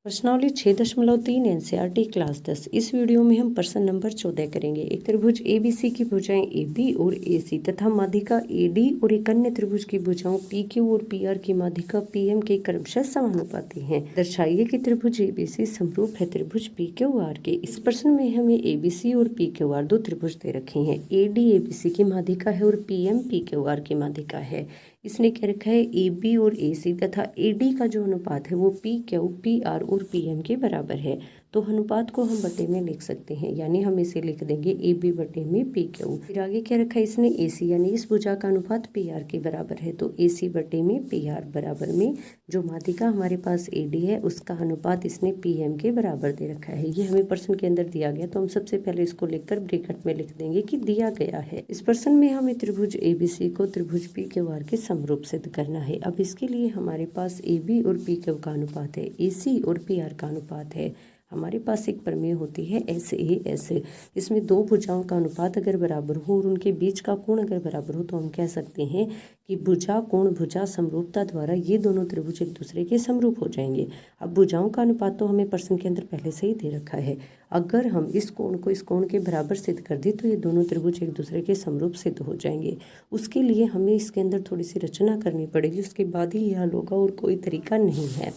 प्रश्नावली 6.3 NCERT class 10। इस video में हम प्रश्न नंबर 14 करेंगे। एक त्रिभुज एबीसी की भुजाएं एबी और एसी तथा माध्यिका एडी और एक अन्य त्रिभुज की भुजाओं पीक्यू और पीआर की माध्यिका पीएम के क्रमशः समानुपाती हैं। दर्शाइए कि त्रिभुज एबीसी समरूप है त्रिभुज पीक्यूआर के। इस प्रश्न में हमें एबीसी और पीक्यूआर दो त्रिभुज दे रखे हैं। एडी एबीसी की माध्यिका है और पीएम पीक्यूआर की माध्यिका है। इसने क्या रखा है, ए बी और ए सी तथा ए डी का जो अनुपात है वो पी क्यू पी आर और पी एम के बराबर है। तो अनुपात को हम बटे में लिख सकते हैं, यानी हम इसे लिख देंगे ए बी बटे में पी क्यू। फिर आगे क्या रखा है इसने, ए सी यानी इस भुजा का अनुपात पी आर के बराबर है। तो ए सी बटे में पी आर बराबर में जो माध्यिका हमारे पास ए डी है उसका अनुपात इसने पी एम के बराबर दे रखा है। ये हमें प्रश्न के अंदर दिया गया, तो हम सबसे पहले इसको लिखकर ब्रैकेट में लिख देंगे कि दिया गया है। इस प्रश्न में हमें त्रिभुज एबीसी को त्रिभुज पी क्यू आर के समरूप सिद्ध करना है। अब इसके लिए हमारे पास ए बी और पी क्यू का अनुपात है, ए सी और पी आर का अनुपात है। हमारे पास एक प्रमेय होती है एस ए एस। इसमें दो भुजाओं का अनुपात अगर बराबर हो और उनके बीच का कोण अगर बराबर हो तो हम कह सकते हैं कि भुजा कोण भुजा समरूपता द्वारा ये दोनों त्रिभुज एक दूसरे के समरूप हो जाएंगे। अब भुजाओं का अनुपात तो हमें प्रश्न के अंदर पहले से ही दे रखा है। अगर हम इस कोण को इस कोण के बराबर सिद्ध कर दें तो ये दोनों त्रिभुज एक दूसरे के समरूप सिद्ध हो जाएंगे। उसके लिए हमें इसके अंदर थोड़ी सी रचना करनी पड़ेगी, उसके बाद ही यह होगा और कोई तरीका नहीं है।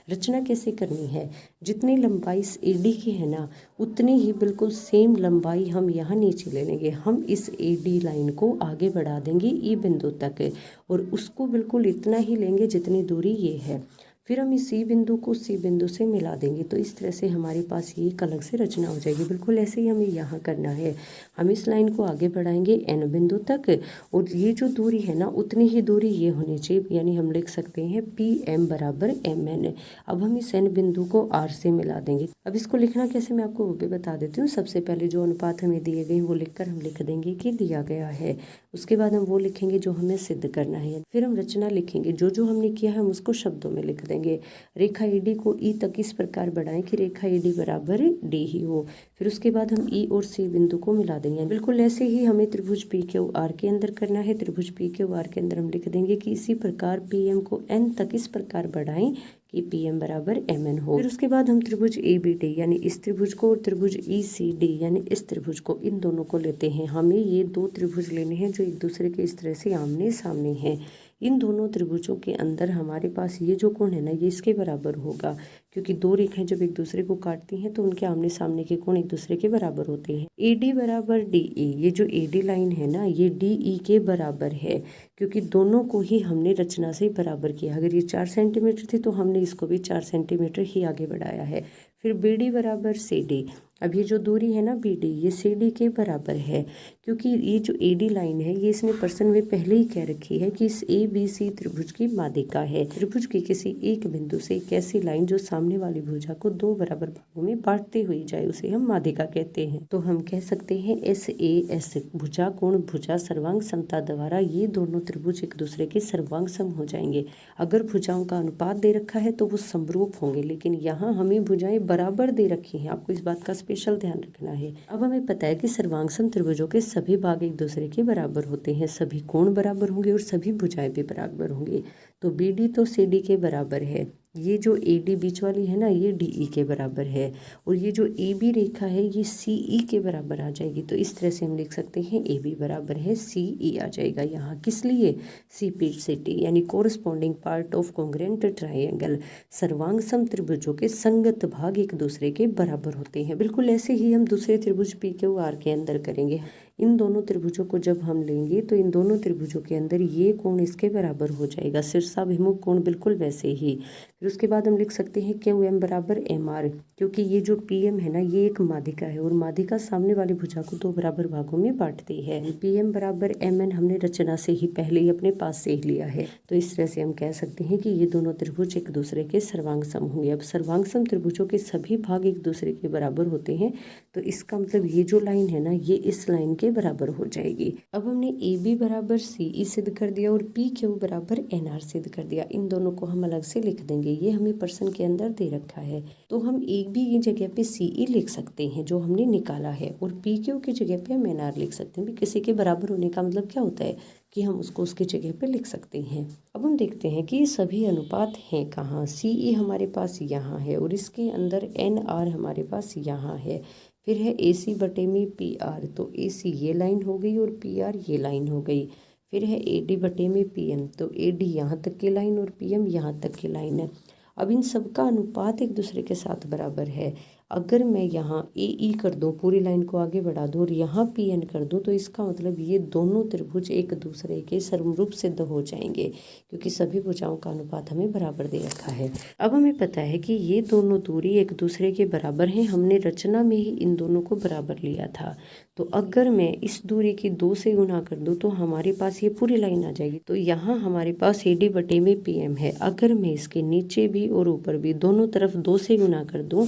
रचना कैसे करनी है, जितनी लंबाई इस एडी की है ना उतनी ही बिल्कुल सेम लंबाई हम यहाँ नीचे ले लेंगे। हम इस एडी लाइन को आगे बढ़ा देंगे ई बिंदु तक और उसको बिल्कुल इतना ही लेंगे जितनी दूरी ये है। फिर हम इस सी बिंदु को सी बिंदु से मिला देंगे। तो इस तरह से हमारे पास ये एक अलग से रचना हो जाएगी। बिल्कुल ऐसे ही हमें यहाँ करना है। हम इस लाइन को आगे बढ़ाएंगे एन बिंदु तक और ये जो दूरी है ना उतनी ही दूरी ये होनी चाहिए, यानी हम लिख सकते हैं पी एम बराबर एम एन। अब हम इस एन बिंदु को आर से मिला देंगे। अब इसको लिखना कैसे मैं आपको वो भी बता देती हूँ। सबसे पहले जो अनुपात हमें दिए गए वो लिखकर हम लिख देंगे कि दिया गया है। उसके बाद हम वो लिखेंगे जो हमें सिद्ध करना है। फिर हम रचना लिखेंगे, जो जो हमने किया है हम उसको शब्दों में लिख देंगे। रेखा ईडी को ई तक इस प्रकार बढ़ाएं कि रेखा ईडी बराबर डी ही हो। फिर उसके बाद हम ई और सी बिंदु को मिला देंगे। बिल्कुल ऐसे ही हमें त्रिभुज पी क्यू आर के अंदर करना है। त्रिभुज पी क्यू आर के अंदर हम लिख देंगे कि इसी प्रकार पी एम को एन तक इस प्रकार बढ़ाएं कि पी एम बराबर एम एन हो। फिर उसके बाद हम त्रिभुज ए बी डी यानी इस त्रिभुज को और त्रिभुज ई सी डी यानी इस त्रिभुज को, इन दोनों को लेते हैं। हमें ये दो त्रिभुज लेने हैं जो एक दूसरे के इस तरह से आमने सामने हैं। इन दोनों त्रिभुजों के अंदर हमारे पास ये जो कोण है ना ये इसके बराबर होगा, क्योंकि दो रेखाएं जब एक दूसरे को काटती हैं तो उनके आमने सामने के कोण एक दूसरे के बराबर होते हैं। ए डी बराबर डी ई, ये जो ए डी लाइन है ना ये डी ई के बराबर है, क्योंकि दोनों को ही हमने रचना से बराबर किया। अगर ये 4 सेंटीमीटर थी तो हमने इसको भी 4 सेंटीमीटर ही आगे बढ़ाया है। फिर बी डी बराबर सी डी। अब ये जो दूरी है ना बी डी ये सी डी के बराबर है, क्योंकि ये जो ए डी लाइन है ये इसने प्रश्न में पहले ही कह रखी है कि इस ए बी सी त्रिभुज की माध्यिका है। त्रिभुज के किसी एक बिंदु से एक ऐसी लाइन जो सामने वाली भुजा को दो बराबर भागों में बांटते हुए जाए उसे हम माध्यिका कहते हैं। तो हम कह सकते हैं एस ए एस भुजा कोण भुजा सर्वांग समता द्वारा ये दोनों त्रिभुज एक दूसरे के सर्वांग सम हो जाएंगे। अगर भुजाओं का अनुपात दे रखा है तो वो समरूप होंगे, लेकिन यहाँ हमें भुजाएं बराबर दे रखी हैं। आपको इस बात का स्पेशल ध्यान रखना है। अब हमें पता है कि सर्वांगसम त्रिभुजों के सभी भाग एक दूसरे के बराबर होते हैं, सभी कोण बराबर होंगे और सभी भुजाएं भी बराबर होंगी। तो बी डी तो सी डी के बराबर है। ये जो ए डी बीच वाली है ना ये डी ई के बराबर है और ये जो ए बी रेखा है ये सी ई के बराबर आ जाएगी। तो इस तरह से हम लिख सकते हैं ए बी बराबर है सी ई आ जाएगा यहाँ। किस लिए, सी पी सी टी यानी corresponding part of congruent triangle. सर्वांगसम त्रिभुजों के संगत भाग एक दूसरे के बराबर होते हैं। बिल्कुल ऐसे ही हम दूसरे त्रिभुज पी क्यू आर के अंदर करेंगे। इन दोनों त्रिभुजों को जब हम लेंगे तो इन दोनों त्रिभुजों के अंदर ये कोण इसके बराबर हो जाएगा, शीर्षाभिमुख कोण बिल्कुल वैसे ही। फिर उसके बाद हम लिख सकते हैं क्यू एम बराबर एम आर, क्योंकि ये जो पी एम है ना ये एक माध्यिका है और माध्यिका सामने वाली भुजा को दो बराबर भागों में बांटती है। पी एम बराबर एम एन हमने रचना से ही पहले ही अपने पास से ही लिया है। तो इस तरह से हम कह सकते हैं कि ये दोनों त्रिभुज एक दूसरे के सर्वांग सम होंगे। अब सर्वांगसम त्रिभुजों के सभी भाग एक दूसरे के बराबर होते हैं, तो इसका मतलब ये जो लाइन है ना ये इस लाइन के बराबर हो जाएगी। अब हमने ए बी बराबर सी ई सिद्ध कर दिया और पी क्यू बराबर एन आर सिद्ध कर दिया। इन दोनों को हम अलग से लिख देंगे, ये हमें प्रश्न के अंदर दे रखा है। तो हम ए बी की जगह पे सी ई लिख सकते हैं जो हमने निकाला है, और पी क्यू की जगह पे हम एन आर लिख सकते हैं। किसी के बराबर होने का मतलब क्या होता है, कि हम उसको उसकी जगह पे लिख सकते हैं। अब हम देखते हैं कि ये सभी अनुपात हैं कहाँ। CE हमारे पास यहाँ है और इसके अंदर NR हमारे पास यहाँ है। फिर है AC बटे में PR, तो AC ये लाइन हो गई और PR ये लाइन हो गई। फिर है AD बटे में PM, तो AD यहाँ तक की लाइन और PM यहाँ तक की लाइन है। अब इन सब का अनुपात एक दूसरे के साथ बराबर है। अगर मैं यहाँ AE कर दूँ, पूरी लाइन को आगे बढ़ा दूँ और यहाँ PN कर दूँ, तो इसका मतलब ये दोनों त्रिभुज एक दूसरे के समरूप सिद्ध हो जाएंगे, क्योंकि सभी भुजाओं का अनुपात हमें बराबर दे रखा है। अब हमें पता है कि ये दोनों दूरी एक दूसरे के बराबर हैं। हमने रचना में ही इन दोनों को बराबर लिया था। तो अगर मैं इस दूरी की 2 से गुना कर दूँ तो हमारे पास ये पूरी लाइन आ जाएगी। तो यहाँ हमारे पास AD बटे में PM है। अगर मैं इसके नीचे भी और ऊपर भी दोनों तरफ 2 से गुना कर दूँ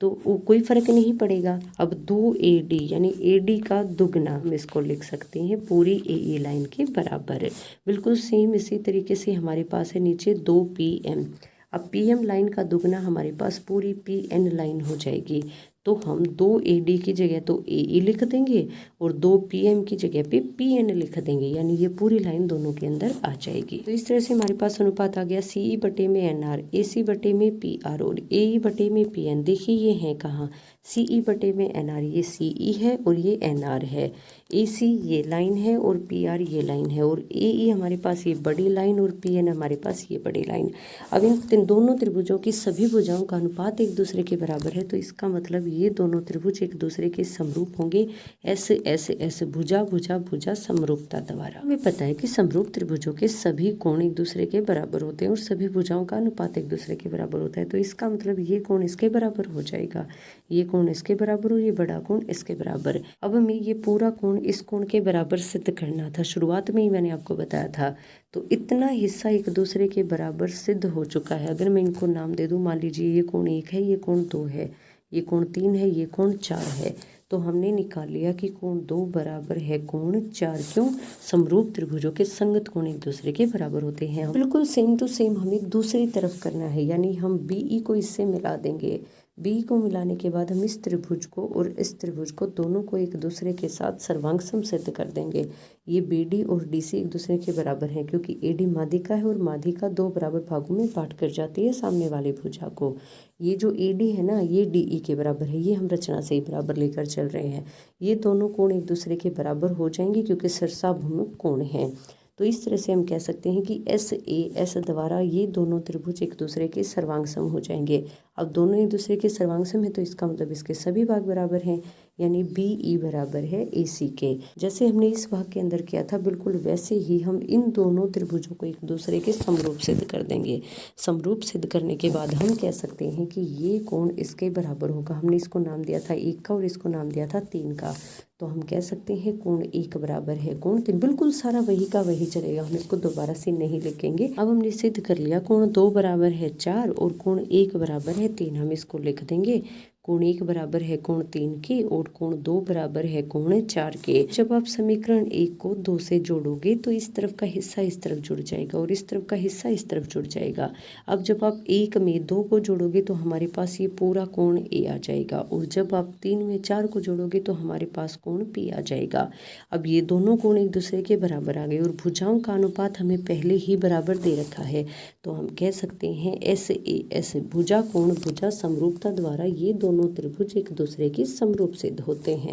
तो कोई फ़र्क नहीं पड़ेगा। अब 2AD यानी AD का दुगना हम इसको लिख सकते हैं पूरी AE लाइन के बराबर। बिल्कुल सेम इसी तरीके से हमारे पास है नीचे 2PM। अब PM लाइन का दुगना हमारे पास पूरी PN लाइन हो जाएगी। तो हम 2AD की जगह तो AE लिख देंगे और 2PM की जगह पे PN लिख देंगे, यानी ये पूरी लाइन दोनों के अंदर आ जाएगी। तो इस तरह से हमारे पास अनुपात आ गया CE बटे में NR, AC बटे में PR और AE बटे में PN। देखिए ये हैं कहाँ, CE बटे में NR, ये CE है और ये NR है। AC ये लाइन है और PR ये लाइन है और AE हमारे पास ये बड़ी लाइन और PN हमारे पास ये बड़ी लाइन। अब इन दोनों त्रिभुजों की सभी भुजाओं का अनुपात एक दूसरे के बराबर है, तो इसका मतलब ये दोनों त्रिभुज एक दूसरे के समरूप होंगे। S भुजा भुजा भुजा समरूपता द्वारा। हमें पता है कि समरूप त्रिभुजों के सभी कोण एक दूसरे के बराबर होते हैं और सभी भुजाओं का अनुपात एक दूसरे के बराबर होता है। तो इसका मतलब ये कोण इसके बराबर हो जाएगा, ये कोण इसके बराबर और ये बड़ा कोण इसके बराबर। अब हमें ये पूरा कोण इस कोण के बराबर सिद्ध करना था। शुरुआत में ही मैंने आपको बताया था। तो इतना हिस्सा एक दूसरे के बराबर सिद्ध हो चुका है। अगर मैं इनको नाम दे दूं, मान लीजिए ये कोण 1 है, ये कोण 2 है, ये कोण 3 है, ये कोण 4 है, तो हमने निकाल लिया कि कोण 2 बराबर है कोण 4। क्यों? समरूप त्रिभुजों के संगत कोण एक दूसरे के बराबर होते हैं। बिल्कुल सेम टू सेम हमें दूसरी तरफ करना है, यानी हम BE को इससे मिला देंगे। BE को मिलाने के बाद हम इस त्रिभुज को और इस त्रिभुज को दोनों को एक दूसरे के साथ सर्वांग सम सिद्ध कर देंगे। ये BD और DC एक दूसरे के बराबर हैं, क्योंकि AD माध्यिका है और माध्यिका 2 बराबर भागों में बांट कर जाती है सामने वाली भुजा को। ये जो AD है ना, ये DE के बराबर है, ये हम रचना से ही बराबर लेकर चल रहे हैं। ये दोनों कोण एक दूसरे के बराबर हो जाएंगे क्योंकि सरसाभूमिक कोण हैं। तो इस तरह से हम कह सकते हैं कि SAS द्वारा ये दोनों त्रिभुज एक दूसरे के सर्वांग सम हो जाएंगे। अब दोनों एक दूसरे के सर्वांग सम है, तो इसका मतलब इसके सभी भाग बराबर हैं, यानी BE बराबर है AC के। जैसे हमने इस भाग के अंदर किया था, बिल्कुल वैसे ही हम इन दोनों त्रिभुजों को एक दूसरे के समरूप सिद्ध कर देंगे। समरूप सिद्ध करने के बाद हम कह सकते हैं कि ये कोण इसके बराबर होगा। हमने इसको नाम दिया था 1 का और इसको नाम दिया था 3 का, तो हम कह सकते हैं कोण 1 बराबर है कोण 3। बिल्कुल सारा वही का वही चलेगा, हम इसको दोबारा से नहीं लिखेंगे। अब हमने सिद्ध कर लिया कोण 2 बराबर है 4 और कोण 1 बराबर है 3। हम इसको लिख देंगे, कोण 1 बराबर है कोण 3 के और कोण 2 बराबर है कोण 4 के। जब आप समीकरण 1 को 2 से जोड़ोगे तो इस तरफ का हिस्सा इस तरफ जुड़ जाएगा और इस तरफ का हिस्सा इस तरफ जुड़ जाएगा। अब जब आप 1 में 2 को जोड़ोगे तो हमारे पास ये पूरा कोण A आ जाएगा और जब आप 3 में 4 को जोड़ोगे तो हमारे पास कोण P आ जाएगा। अब ये दोनों कोण एक दूसरे के बराबर आ गए और भुजाओं का अनुपात हमें पहले ही बराबर दे रखा है, तो हम कह सकते हैं SAS भुजा कोण भुजा समरूपता द्वारा ये दोनों त्रिभुज एक दूसरे के समरूप सिद्ध होते हैं।